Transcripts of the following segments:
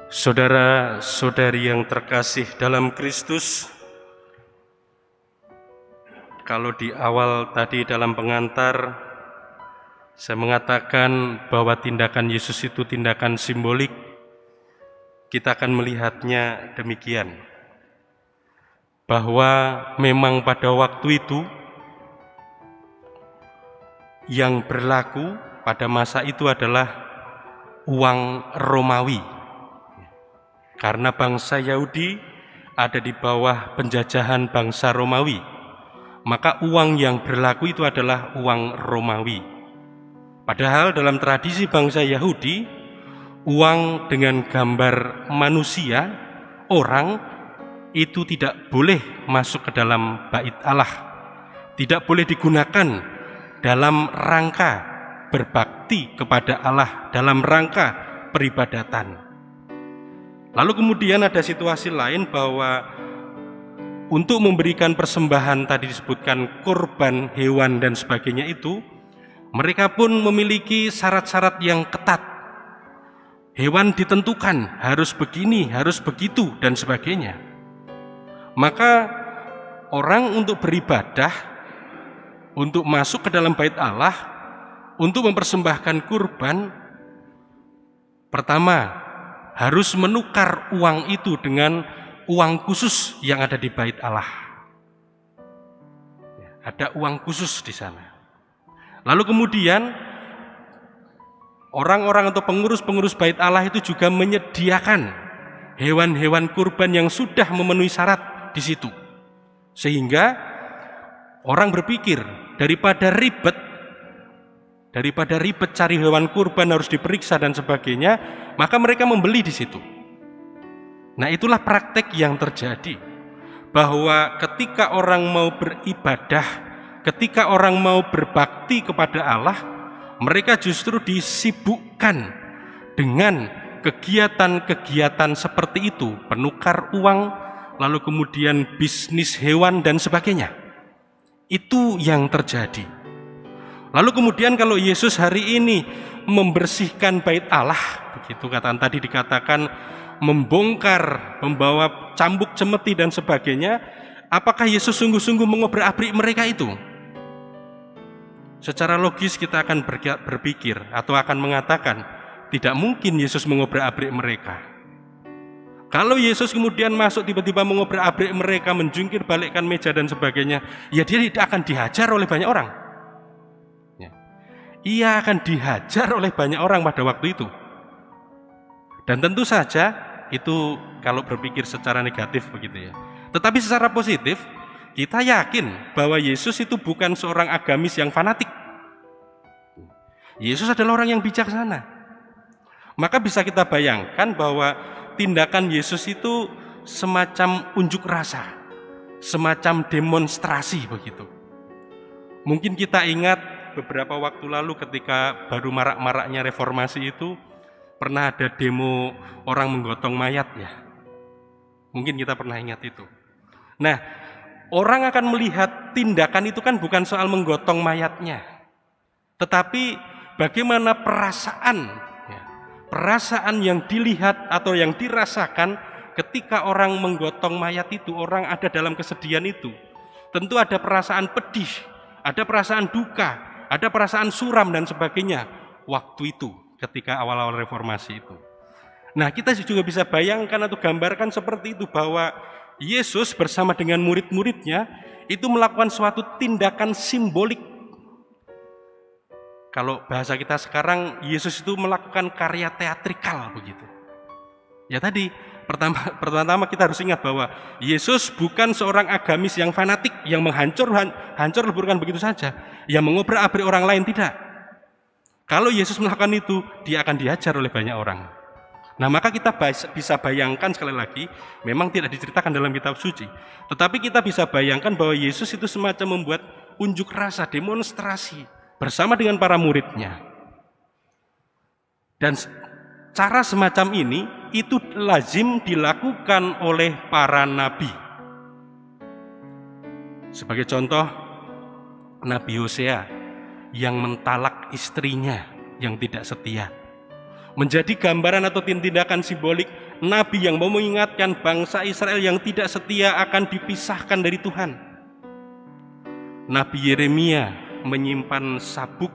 Saudara-saudari yang terkasih dalam Kristus, kalau di awal tadi dalam pengantar saya mengatakan bahwa tindakan Yesus itu tindakan simbolik, kita akan melihatnya demikian, bahwa memang pada waktu itu yang berlaku pada masa itu adalah uang Romawi. Karena bangsa Yahudi ada di bawah penjajahan bangsa Romawi, maka uang yang berlaku itu adalah uang Romawi. Padahal dalam tradisi bangsa Yahudi, uang dengan gambar manusia, orang, itu tidak boleh masuk ke dalam bait Allah, tidak boleh digunakan dalam rangka berbakti kepada Allah, dalam rangka peribadatan. Lalu kemudian ada situasi lain bahwa untuk memberikan persembahan tadi disebutkan kurban hewan dan sebagainya itu, mereka pun memiliki syarat-syarat yang ketat. Hewan ditentukan harus begini, harus begitu dan sebagainya. Maka orang untuk beribadah, untuk masuk ke dalam bait Allah, untuk mempersembahkan kurban, pertama harus menukar uang itu dengan uang khusus yang ada di bait Allah. Ada uang khusus di sana. Lalu kemudian orang-orang atau pengurus-pengurus bait Allah itu juga menyediakan hewan-hewan kurban yang sudah memenuhi syarat di situ. Sehingga orang berpikir daripada ribet cari hewan kurban harus diperiksa dan sebagainya, maka mereka membeli di situ. Nah, itulah praktek yang terjadi, bahwa ketika orang mau beribadah, ketika orang mau berbakti kepada Allah, mereka justru disibukkan dengan kegiatan-kegiatan seperti itu, penukar uang, lalu kemudian bisnis hewan dan sebagainya. Itu yang terjadi. Lalu kemudian kalau Yesus hari ini membersihkan bait Allah, begitu tadi dikatakan membongkar, membawa cambuk cemeti dan sebagainya, apakah Yesus sungguh-sungguh mengobrak-abrik mereka itu? Secara logis kita akan berpikir atau akan mengatakan tidak mungkin Yesus mengobrak-abrik mereka. Kalau Yesus kemudian masuk tiba-tiba mengobrak-abrik mereka, menjungkir balikkan meja dan sebagainya, ya dia tidak akan dihajar oleh banyak orang. Ia akan dihajar oleh banyak orang pada waktu itu. Dan tentu saja itu kalau berpikir secara negatif begitu ya. Tetapi secara positif, kita yakin bahwa Yesus itu bukan seorang agamis yang fanatik. Yesus adalah orang yang bijaksana. Maka bisa kita bayangkan bahwa tindakan Yesus itu semacam unjuk rasa, semacam demonstrasi begitu. Mungkin kita ingat beberapa waktu lalu ketika baru marak-maraknya reformasi itu, pernah ada demo orang menggotong mayat ya. Mungkin kita pernah ingat itu. Nah, orang akan melihat tindakan itu kan bukan soal menggotong mayatnya, tetapi bagaimana perasaan yang dilihat atau yang dirasakan ketika orang menggotong mayat itu, orang ada dalam kesedihan itu. Tentu ada perasaan pedih, ada perasaan duka, ada perasaan suram dan sebagainya waktu itu ketika awal-awal reformasi itu. Nah, kita juga bisa bayangkan atau gambarkan seperti itu, bahwa Yesus bersama dengan murid-muridnya itu melakukan suatu tindakan simbolik. Kalau bahasa kita sekarang, Yesus itu melakukan karya teatrikal begitu. Ya tadi, pertama kita harus ingat bahwa Yesus bukan seorang agamis yang fanatik, yang hancur leburkan begitu saja, yang mengobrak-abrik orang lain, tidak. Kalau Yesus melakukan itu, dia akan dihajar oleh banyak orang. Nah, maka kita bisa bayangkan sekali lagi, memang tidak diceritakan dalam kitab suci, tetapi kita bisa bayangkan bahwa Yesus itu semacam membuat unjuk rasa, demonstrasi bersama dengan para muridnya. Dan cara semacam ini itu lazim dilakukan oleh para nabi. Sebagai contoh, Nabi Hosea yang mentalak istrinya yang tidak setia, menjadi gambaran atau tindakan simbolik nabi yang mau mengingatkan bangsa Israel yang tidak setia akan dipisahkan dari Tuhan. Nabi Yeremia menyimpan sabuk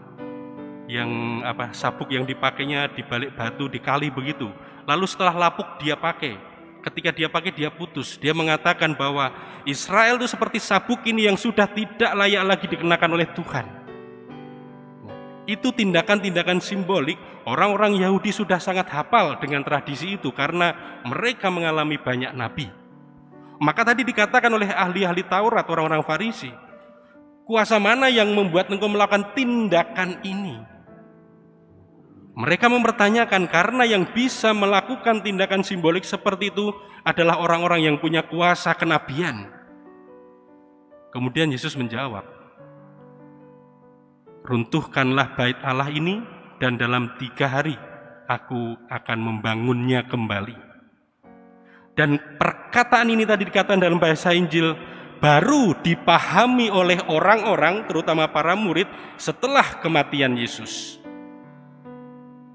yang dipakainya di balik batu di kali begitu. Lalu setelah lapuk dia pakai. Ketika dia pakai dia putus. Dia mengatakan bahwa Israel itu seperti sabuk ini yang sudah tidak layak lagi dikenakan oleh Tuhan. Itu tindakan-tindakan simbolik. Orang-orang Yahudi sudah sangat hafal dengan tradisi itu karena mereka mengalami banyak nabi. Maka tadi dikatakan oleh ahli-ahli Taurat, orang-orang Farisi, kuasa mana yang membuat engkau melakukan tindakan ini? Mereka mempertanyakan karena yang bisa melakukan tindakan simbolik seperti itu adalah orang-orang yang punya kuasa kenabian. Kemudian Yesus menjawab, runtuhkanlah bait Allah ini dan dalam 3 hari aku akan membangunnya kembali. Dan perkataan ini tadi dikatakan dalam bahasa Injil baru dipahami oleh orang-orang, terutama para murid, setelah kematian Yesus.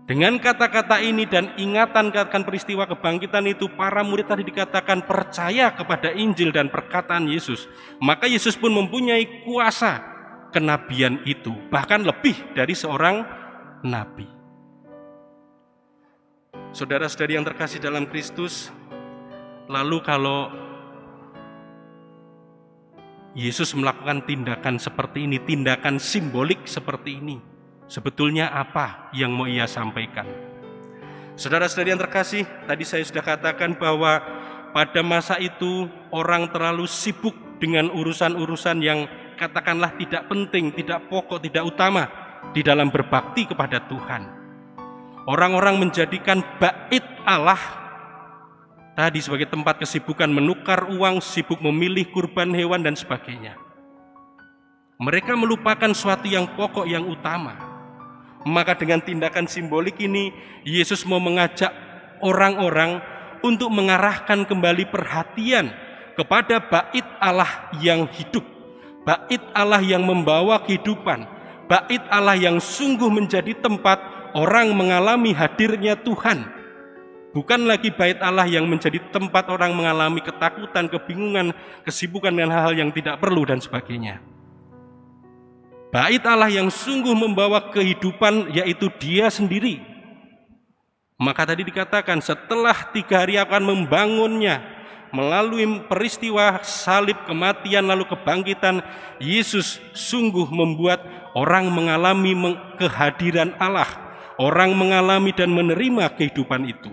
Dengan kata-kata ini dan ingatan akan peristiwa kebangkitan itu, para murid tadi dikatakan percaya kepada Injil dan perkataan Yesus. Maka Yesus pun mempunyai kuasa kenabian itu, bahkan lebih dari seorang nabi. Saudara-saudari yang terkasih dalam Kristus, lalu kalau Yesus melakukan tindakan seperti ini, tindakan simbolik seperti ini, sebetulnya apa yang mau ia sampaikan? Saudara-saudari yang terkasih, tadi saya sudah katakan bahwa pada masa itu orang terlalu sibuk dengan urusan-urusan yang katakanlah tidak penting, tidak pokok, tidak utama di dalam berbakti kepada Tuhan. Orang-orang menjadikan bait Allah tadi sebagai tempat kesibukan menukar uang, sibuk memilih kurban hewan dan sebagainya. Mereka melupakan suatu yang pokok, yang utama. Maka dengan tindakan simbolik ini, Yesus mau mengajak orang-orang untuk mengarahkan kembali perhatian kepada bait Allah yang hidup, bait Allah yang membawa kehidupan, bait Allah yang sungguh menjadi tempat orang mengalami hadirnya Tuhan. Bukan lagi bait Allah yang menjadi tempat orang mengalami ketakutan, kebingungan, kesibukan dengan hal-hal yang tidak perlu dan sebagainya. Bait Allah yang sungguh membawa kehidupan, yaitu Dia sendiri. Maka tadi dikatakan setelah 3 hari akan membangunnya. Melalui peristiwa salib, kematian, lalu kebangkitan, Yesus sungguh membuat orang mengalami kehadiran Allah. Orang mengalami dan menerima kehidupan itu.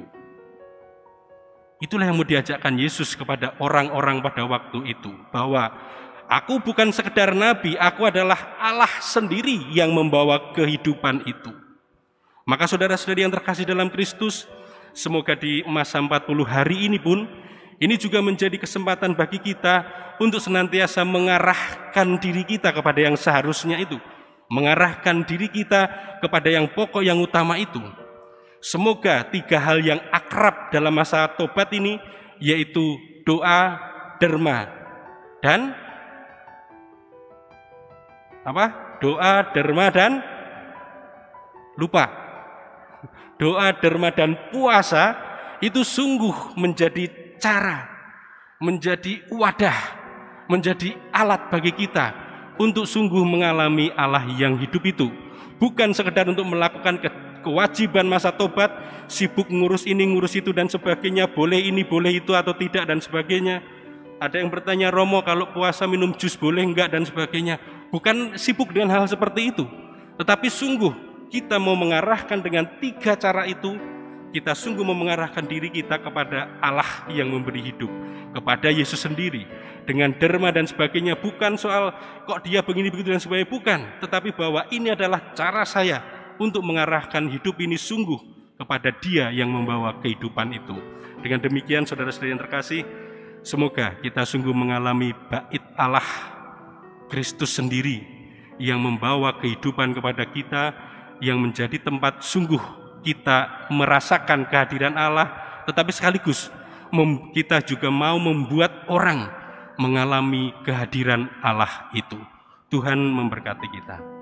Itulah yang mau diajakkan Yesus kepada orang-orang pada waktu itu, bahwa aku bukan sekedar nabi, aku adalah Allah sendiri yang membawa kehidupan itu. Maka saudara-saudari yang terkasih dalam Kristus, semoga di masa 40 hari ini pun, ini juga menjadi kesempatan bagi kita untuk senantiasa mengarahkan diri kita kepada yang seharusnya itu. Mengarahkan diri kita kepada yang pokok, yang utama itu. Semoga 3 hal yang akrab dalam masa tobat ini, yaitu doa, derma, dan doa, derma, dan lupa. Doa, derma, dan puasa itu sungguh menjadi cara, menjadi wadah, menjadi alat bagi kita untuk sungguh mengalami Allah yang hidup itu. Bukan sekedar untuk melakukan kewajiban masa tobat, sibuk ngurus ini, ngurus itu, dan sebagainya, boleh ini, boleh itu, atau tidak, dan sebagainya. Ada yang bertanya, Romo, kalau puasa minum jus boleh enggak, dan sebagainya. Bukan sibuk dengan hal seperti itu, tetapi sungguh kita mau mengarahkan dengan 3 cara itu. Kita sungguh mau mengarahkan diri kita kepada Allah yang memberi hidup, kepada Yesus sendiri, dengan derma dan sebagainya. Bukan soal kok dia begini begitu dan sebagainya, bukan, tetapi bahwa ini adalah cara saya untuk mengarahkan hidup ini sungguh kepada Dia yang membawa kehidupan itu. Dengan demikian, saudara-saudari yang terkasih, semoga kita sungguh mengalami bait Allah Kristus sendiri yang membawa kehidupan kepada kita, yang menjadi tempat sungguh kita merasakan kehadiran Allah, tetapi sekaligus kita juga mau membuat orang mengalami kehadiran Allah itu. Tuhan memberkati kita.